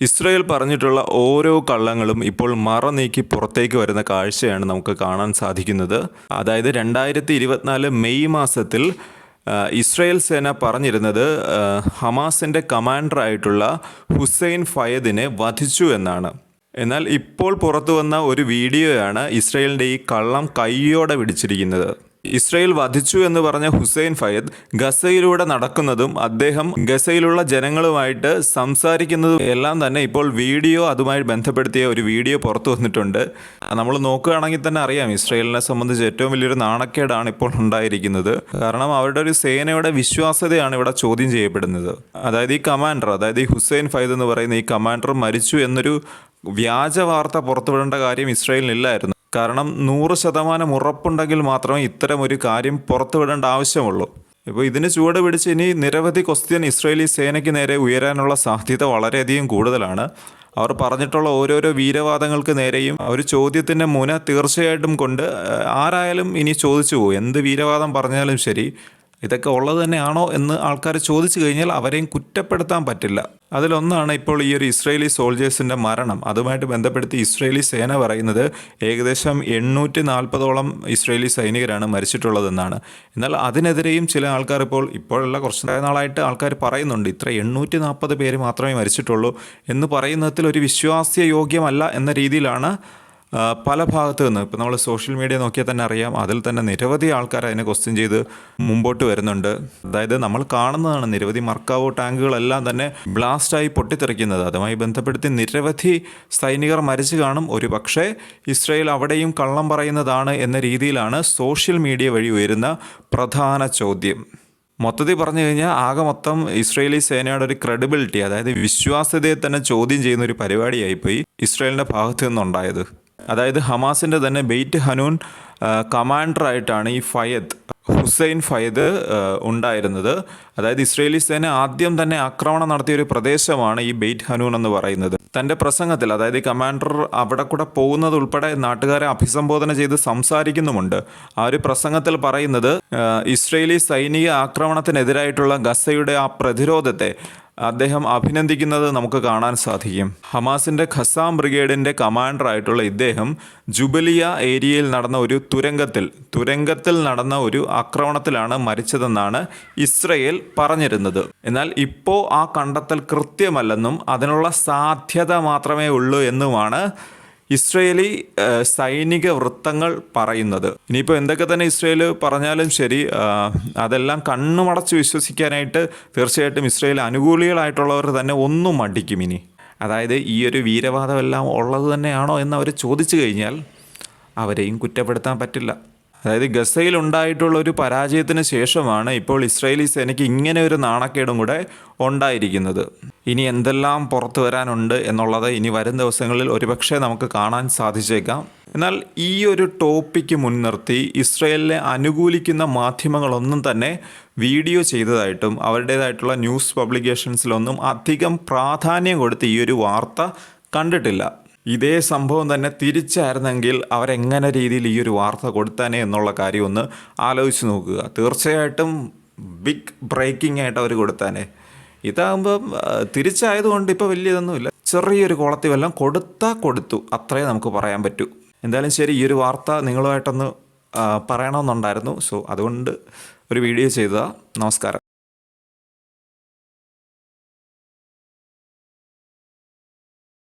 Israel പറഞ്ഞിട്ടുള്ള ഓരോ കള്ളങ്ങളും ഇപ്പോൾ മറനീക്കി പുറത്തേക്ക് വരുന്ന കാഴ്ചയാണ് നമുക്ക് കാണാൻ സാധിക്കുന്നത്. അതായത് 2024 മെയ് മാസത്തിൽ ഇസ്രായേൽ സേന പറഞ്ഞിരുന്നത് ഹമാസിൻ്റെ കമാൻഡറായിട്ടുള്ള ഹുസൈൻ ഫയദിനെ വധിച്ചു എന്നാണ്. എന്നാൽ ഇപ്പോൾ പുറത്തു വന്ന ഒരു വീഡിയോയാണ് ഇസ്രായേലിൻ്റെ ഈ കള്ളം കൈയോടെ പിടിച്ചിരിക്കുന്നത്. ഇസ്രായേൽ വധിച്ചു എന്ന് പറഞ്ഞ ഹുസൈൻ ഫയദ് ഗസയിലൂടെ നടക്കുന്നതും അദ്ദേഹം ഗസയിലുള്ള ജനങ്ങളുമായിട്ട് സംസാരിക്കുന്നതും എല്ലാം തന്നെ ഇപ്പോൾ വീഡിയോ അതുമായി ബന്ധപ്പെടുത്തിയ ഒരു വീഡിയോ പുറത്തു വന്നിട്ടുണ്ട്. നമ്മൾ നോക്കുകയാണെങ്കിൽ തന്നെ അറിയാം, ഇസ്രായേലിനെ സംബന്ധിച്ച് ഏറ്റവും വലിയൊരു നാണക്കേടാണ് ഇപ്പോൾ ഉണ്ടായിരിക്കുന്നത്. കാരണം അവരുടെ ഒരു സേനയുടെ വിശ്വാസ്യതയാണ് ഇവിടെ ചോദ്യം ചെയ്യപ്പെടുന്നത്. അതായത് ഈ കമാൻഡർ, അതായത് ഈ ഹുസൈൻ ഫയദ് എന്ന് പറയുന്ന ഈ കമാൻഡർ മരിച്ചു എന്നൊരു വ്യാജ വാർത്ത പുറത്തുവിടേണ്ട കാര്യം ഇസ്രായേലിനില്ലായിരുന്നു. കാരണം 100% ഉറപ്പുണ്ടെങ്കിൽ മാത്രമേ ഇത്തരം ഒരു കാര്യം പുറത്തുവിടേണ്ട ആവശ്യമുള്ളൂ. ഇപ്പോൾ ഇതിന് ചുവട് പിടിച്ച് ഇനി നിരവധി ക്വസ്റ്റ്യൻ ഇസ്രായേലി സേനയ്ക്ക് നേരെ ഉയരാനുള്ള സാധ്യത വളരെയധികം കൂടുതലാണ്. അവർ പറഞ്ഞിട്ടുള്ള ഓരോരോ വീരവാദങ്ങൾക്ക് നേരെയും ഒരു ചോദ്യത്തിൻ്റെ മുന തീർച്ചയായിട്ടും കൊണ്ട് ആരായാലും ഇനി ചോദിച്ചു പോകും. എന്ത് വീരവാദം പറഞ്ഞാലും ശരി, ഇതൊക്കെ ഉള്ളത് തന്നെയാണോ എന്ന് ആൾക്കാർ ചോദിച്ചു കഴിഞ്ഞാൽ അവരെയും കുറ്റപ്പെടുത്താൻ പറ്റില്ല. അതിലൊന്നാണ് ഇപ്പോൾ ഈ ഒരു ഇസ്രായേലി സോൾജേഴ്സിൻ്റെ മരണം. അതുമായിട്ട് ബന്ധപ്പെടുത്തി ഇസ്രായേലി സേന പറയുന്നത് ഏകദേശം 840ഓളം ഇസ്രായേലി സൈനികരാണ് മരിച്ചിട്ടുള്ളതെന്നാണ്. എന്നാൽ അതിനെതിരെയും ചില ആൾക്കാർ ഇപ്പോഴല്ല കുറച്ച് നാളായിട്ട് ആൾക്കാർ പറയുന്നുണ്ട് ഇത്ര 840 പേര് മാത്രമേ മരിച്ചിട്ടുള്ളൂ എന്ന് പറയുന്നതിൽ ഒരു വിശ്വാസ്യയോഗ്യമല്ല എന്ന രീതിയിലാണ് പല ഭാഗത്തു നിന്ന്. ഇപ്പോൾ നമ്മൾ സോഷ്യൽ മീഡിയ നോക്കിയാൽ തന്നെ അറിയാം, അതിൽ തന്നെ നിരവധി ആൾക്കാർ അതിനെ ക്വസ്റ്റ്യൻ ചെയ്ത് മുമ്പോട്ട് വരുന്നുണ്ട്. അതായത് നമ്മൾ കാണുന്നതാണ് നിരവധി മർക്കാവോ ടാങ്കുകളെല്ലാം തന്നെ ബ്ലാസ്റ്റായി പൊട്ടിത്തെറിക്കുന്നത്. അതുമായി ബന്ധപ്പെടുത്തി നിരവധി സൈനികർ മരിച്ചു കാണും. ഒരു പക്ഷേ ഇസ്രായേൽ അവിടെയും കള്ളം പറയുന്നതാണ് എന്ന രീതിയിലാണ് സോഷ്യൽ മീഡിയ വഴി ഉയരുന്ന പ്രധാന ചോദ്യം. മൊത്തത്തിൽ പറഞ്ഞു കഴിഞ്ഞാൽ ആകെ മൊത്തം ഇസ്രായേലി സേനയുടെ ഒരു ക്രെഡിബിലിറ്റി, അതായത് വിശ്വാസ്യതയെ തന്നെ ചോദ്യം ചെയ്യുന്ന ഒരു പരിപാടിയായിപ്പോയി ഇസ്രായേലിൻ്റെ ഭാഗത്തു നിന്നുണ്ടായത്. അതായത് ഹമാസിൻ്റെ തന്നെ ബെയ്റ്റ് ഹനൂൻ കമാൻഡറായിട്ടാണ് ഈ ഹുസൈൻ ഫയദ് ഉണ്ടായിരുന്നത്. അതായത് ഇസ്രായേലി സേന ആദ്യം തന്നെ ആക്രമണം നടത്തിയ ഒരു പ്രദേശമാണ് ഈ ബെയ്റ്റ് ഹനൂൻ എന്ന് പറയുന്നത്. തൻ്റെ പ്രസംഗത്തിൽ, അതായത് ഈ കമാൻഡർ അവിടെ കൂടെ പോകുന്നത് ഉൾപ്പെടെ നാട്ടുകാരെ അഭിസംബോധന ചെയ്ത് സംസാരിക്കുന്നുമുണ്ട്. ആ ഒരു പ്രസംഗത്തിൽ പറയുന്നത് ഇസ്രായേലി സൈനിക ആക്രമണത്തിനെതിരായിട്ടുള്ള ഗസയുടെ ആ പ്രതിരോധത്തെ അദ്ദേഹം അഭിനന്ദിക്കുന്നത് നമുക്ക് കാണാൻ സാധിക്കും. ഹമാസിൻ്റെ ഖസാം ബ്രിഗേഡിൻ്റെ കമാൻഡറായിട്ടുള്ള ഇദ്ദേഹം ജുബലിയ ഏരിയയിൽ നടന്ന ഒരു തുരങ്കത്തിൽ നടന്ന ഒരു ആക്രമണത്തിലാണ് മരിച്ചതെന്നാണ് ഇസ്രായേൽ പറഞ്ഞിരുന്നത്. എന്നാൽ ഇപ്പോൾ ആ കണ്ടെത്തൽ കൃത്യമല്ലെന്നും അതിനുള്ള സാധ്യത മാത്രമേ ഉള്ളൂ എന്നുമാണ് ഇസ്രായേലി സൈനിക വൃത്തങ്ങൾ പറയുന്നത്. ഇനിയിപ്പോൾ എന്തൊക്കെ തന്നെ ഇസ്രായേൽ പറഞ്ഞാലും ശരി, അതെല്ലാം കണ്ണുമടച്ച് വിശ്വസിക്കാനായിട്ട് തീർച്ചയായിട്ടും ഇസ്രായേൽ അനുകൂലികളായിട്ടുള്ളവർ തന്നെ ഒന്നും മടിക്കും ഇനി. അതായത് ഈ ഒരു വീരവാദമെല്ലാം ഉള്ളത് തന്നെയാണോ എന്ന് അവർ ചോദിച്ചു കഴിഞ്ഞാൽ അവരെയും കുറ്റപ്പെടുത്താൻ പറ്റില്ല. അതായത് ഗസയിൽ ഉണ്ടായിട്ടുള്ള ഒരു പരാജയത്തിന് ശേഷമാണ് ഇപ്പോൾ ഇസ്രായേലി സേനയ്ക്ക് ഇങ്ങനെ ഒരു നാണക്കേടും കൂടെ ഉണ്ടായിരിക്കുന്നത്. ഇനി എന്തെല്ലാം പുറത്തു വരാനുണ്ട് എന്നുള്ളത് ഇനി വരും ദിവസങ്ങളിൽ ഒരുപക്ഷെ നമുക്ക് കാണാൻ സാധിച്ചേക്കാം. എന്നാൽ ഈ ഒരു ടോപ്പിക്ക് മുൻനിർത്തി ഇസ്രായേലിനെ അനുകൂലിക്കുന്ന മാധ്യമങ്ങളൊന്നും തന്നെ വീഡിയോ ചെയ്തതായിട്ടും അവരുടേതായിട്ടുള്ള ന്യൂസ് പബ്ലിക്കേഷൻസിലൊന്നും അധികം പ്രാധാന്യം കൊടുത്ത് ഈ ഒരു വാർത്ത കണ്ടിട്ടില്ല. ഇതേ സംഭവം തന്നെ തിരിച്ചായിരുന്നെങ്കിൽ അവരെങ്ങനെ രീതിയിൽ ഈ ഒരു വാർത്ത കൊടുത്താനേ എന്നുള്ള കാര്യം ഒന്ന് ആലോചിച്ച് നോക്കുക. തീർച്ചയായിട്ടും ബിഗ് ബ്രേക്കിംഗ് ആയിട്ട് അവർ കൊടുത്താനേ. ഇതാകുമ്പം തിരിച്ചായതുകൊണ്ട് ഇപ്പോൾ വലിയതൊന്നുമില്ല, ചെറിയൊരു കുളത്തിൽ വല്ലതും കൊടുത്തു, അത്രേ നമുക്ക് പറയാൻ പറ്റൂ. എന്തായാലും ശരി, ഈ ഒരു വാർത്ത നിങ്ങളുമായിട്ടൊന്ന് പറയണമെന്നുണ്ടായിരുന്നു. സോ അതുകൊണ്ട് ഒരു വീഡിയോ ചെയ്തതാണ്. നമസ്കാരം.